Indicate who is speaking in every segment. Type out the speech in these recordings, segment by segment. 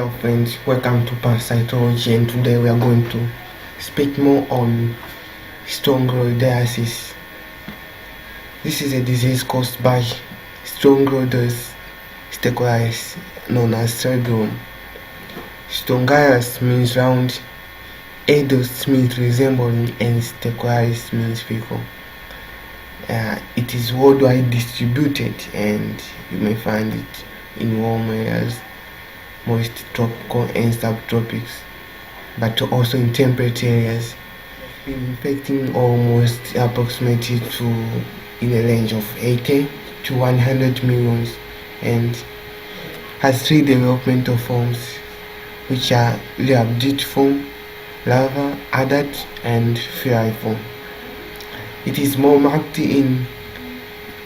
Speaker 1: Hello friends, welcome to Parasitology, and today we are going to speak more on strongyloidiasis. This is a disease caused by strongyloides stickularis, known as syndrome. Strongyloides means round, eidos means resembling, and stickularis means fickle. It is worldwide distributed, and you may find it in warm areas, moist tropical and subtropics, but also in temperate areas. Been infecting almost approximately in a range of 80 to 100 millions, and has three developmental forms, which are rhabditiform, larva, adult, and feriform. It is more marked in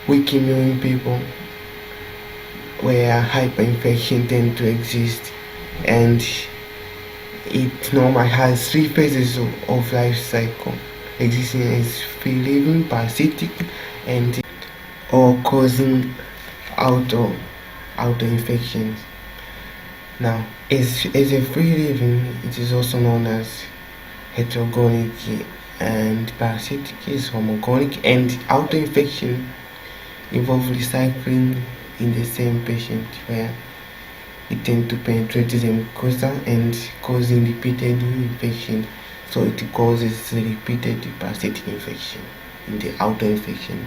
Speaker 1: weak immune people, where hyperinfection tend to exist, and it normally has three phases of life cycle, existing as free living, parasitic, and or causing auto infections. Now, as a free living, it is also known as heterogonic, and parasitic is homogonic, and auto infection involves recycling in the same patient, where it tends to penetrate the mucosa and causing repeated infection. So it causes repeated parasitic infection in the outer infection.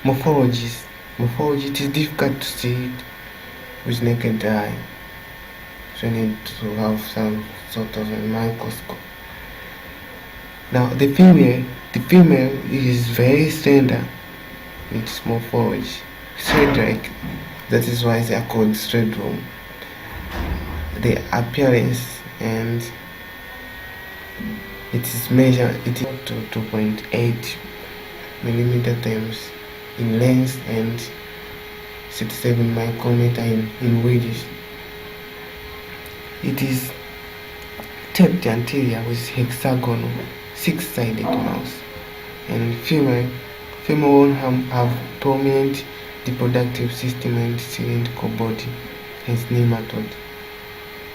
Speaker 1: Morphology, it is difficult to see it with naked eye, so you need to have some sort of a microscope. Now the female is very slender with its morphology, thread-like. That is why they are called syndrome. The appearance, and it is measured to 2.8 millimeter times in length and 67 micrometer in width. It is taped anterior with hexagonal six-sided mouth, and female won't have prominent reproductive system and cylindrical body, hence nematode.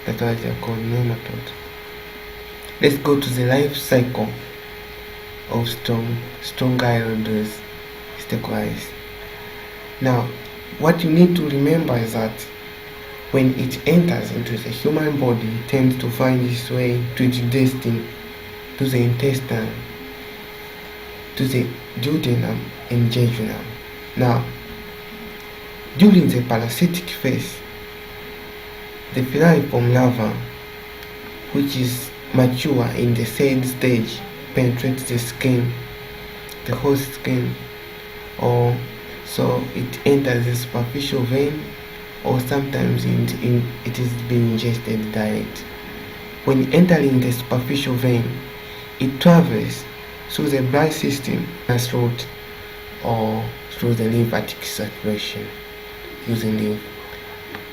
Speaker 1: That's why they are called nematode. Let's go to the life cycle of strongyloides stickularis. Now, what you need to remember is that when it enters into the human body, it tends to find its way to its destiny, to the intestine, to the duodenum and jejunum. Now, during the parasitic phase, the feriform larva, which is mature in the cell stage, penetrates the skin, the host skin, or so it enters the superficial vein, or sometimes it is being ingested direct. When entering the superficial vein, it travels through the blood system, throat, or through the lymphatic circulation, using the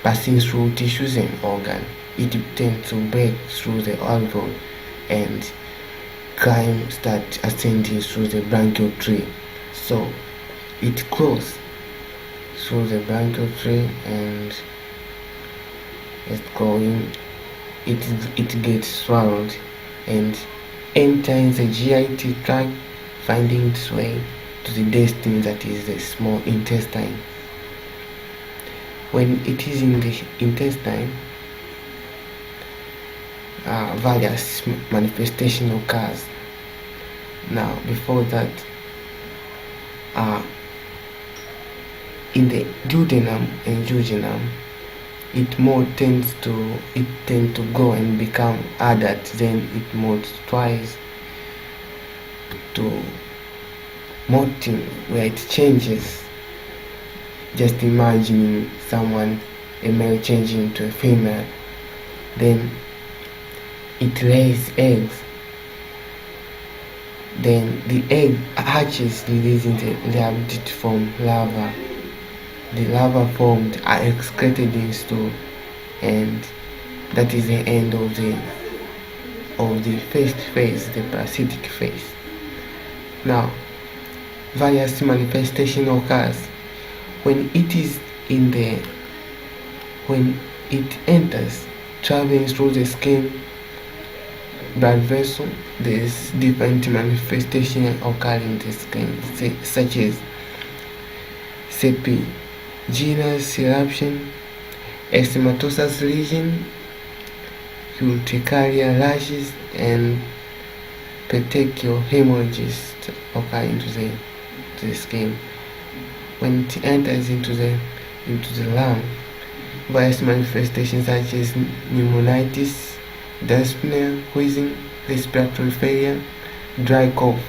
Speaker 1: passing through tissues and organs. It tends to break through the alveoli and start ascending through the branchial tree. So it crawls through the branchial tree, and it's going. It gets swallowed and enters the GIT tract, finding its way to the destiny, that is the small intestine. When it is in the intestine, various manifestation occurs. Now, before that, in the duodenum and jejunum, it tends to go and become adult. Then it molts twice to molting, where it changes. Just imagining a male changing into a female. Then it lays eggs. Then the egg hatches, releasing the rhabditiform larva. The larva formed are excreted in stool, and that is the end of the first phase, the parasitic phase. Now, various manifestation occurs when it enters traveling through the skin blood vessel. There's different manifestations occurring in the skin, such as serpiginous eruption, eczematosus lesion, urticaria rashes, and petechial hemorrhages occur into the skin. When it enters into the lung, various manifestations such as pneumonitis, dyspnea, wheezing, respiratory failure, dry cough,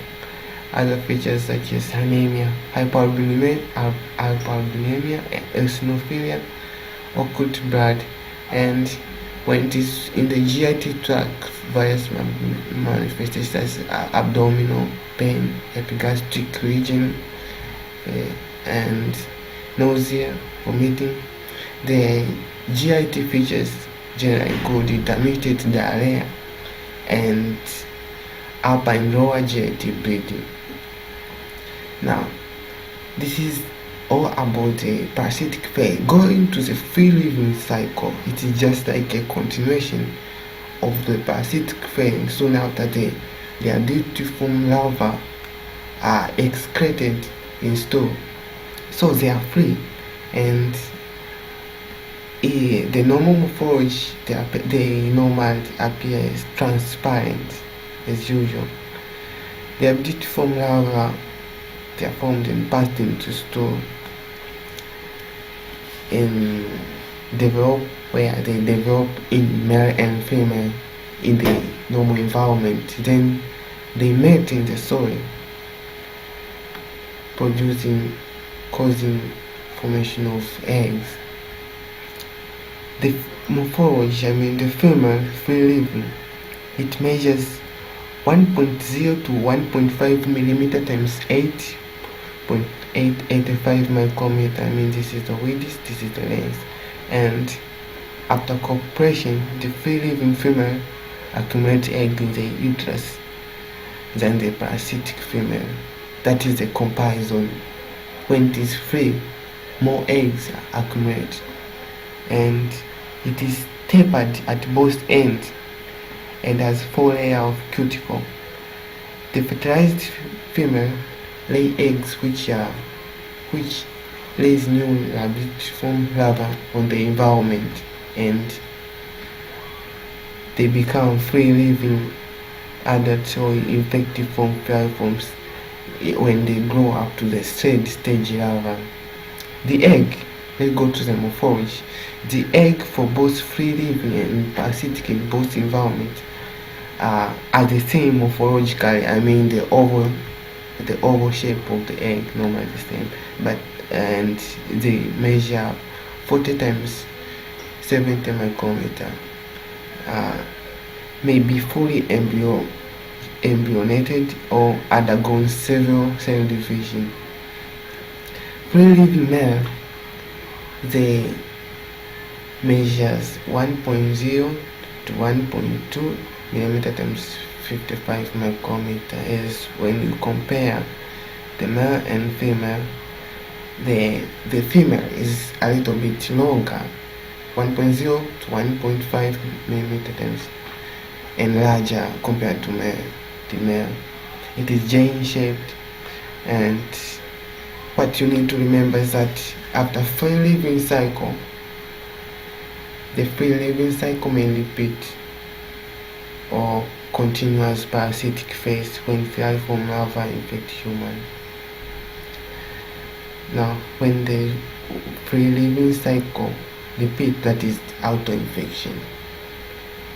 Speaker 1: other features such as anemia, hyperalbuminemia, eosinophilia, occult blood, and when it is in the GI tract, various manifestations such as abdominal pain, epigastric region, and nausea, vomiting. The GIT features generally include intermittent diarrhea and upper and lower GIT bleeding. Now, this is all about the parasitic phase. Going to the free living cycle, it is just like a continuation of the parasitic phase. Soon after the adultiform larvae are excreted in stool, so they are free, and the normal morphology, they normally appear as transparent as usual. The adultiform larvae, they are formed and passed into stool and develop where they develop in male and female in the normal environment. Then they mate in the soil, causing formation of eggs. The morphology, the female free living, it measures 1.0 to 1.5 millimeter times 8.885 micrometer. This is the width, this is the length. And after copulation, the free living female accumulates eggs in the uterus than the parasitic female. That is the comparison. When it is free, more eggs accumulate, and it is tapered at both ends and has 4 layers of cuticle. The fertilized female lay eggs which lays new adultiform larvae on the environment, and they become free living adults or infective forms when they grow up to the third stage larva. The egg, let's go to the morphology. The egg for both free living and parasitic in both environments are the same morphologically. the oval shape of the egg normally the same, and they measure 40 times 70 micrometer. May be fully embryonated or undergone several cell division. Free living male, they measures 1.0 to 1.2 millimeter times 55 micrometer. Is when you compare the male and female, the female is a little bit longer, 1.0 to 1.5 millimeter times, and larger compared to the male. It is J-shaped, and what you need to remember is that after free living cycle, the free living cycle may repeat or continuous parasitic phase when fliform larvae infect human. Now, when the free living cycle repeat, that is auto-infection.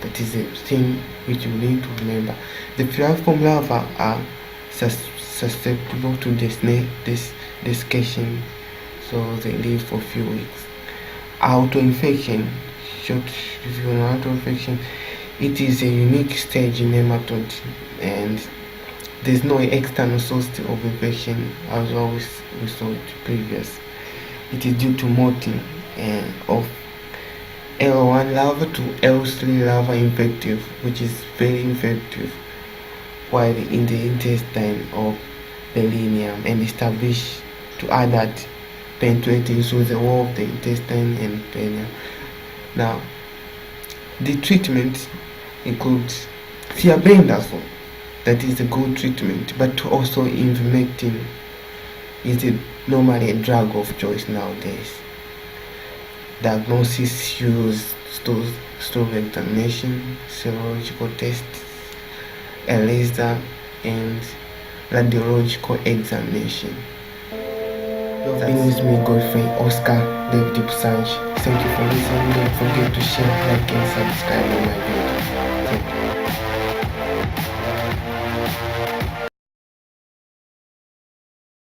Speaker 1: That is the thing which you need to remember. The fliform larvae are susceptible to desiccation, so they live for a few weeks. Auto-infection, short review on auto-infection, it is a unique stage in nematode, and there's no external source of infection as always we saw it previous. It is due to molting of L1 larva to L3 larva infective, which is very infective while in the intestine of perineum and established to adult, penetrating through the wall of the intestine and perineum. Now, The treatment includes thiabendazole, that is a good treatment, but also ivermectin is normally a drug of choice nowadays. Diagnosis use stool examination, serological tests, a laser, and radiological examination. You've been with me, Godfrey, Oscar, David Sanj. Thank you for listening. Don't forget to share, like, and subscribe on my video.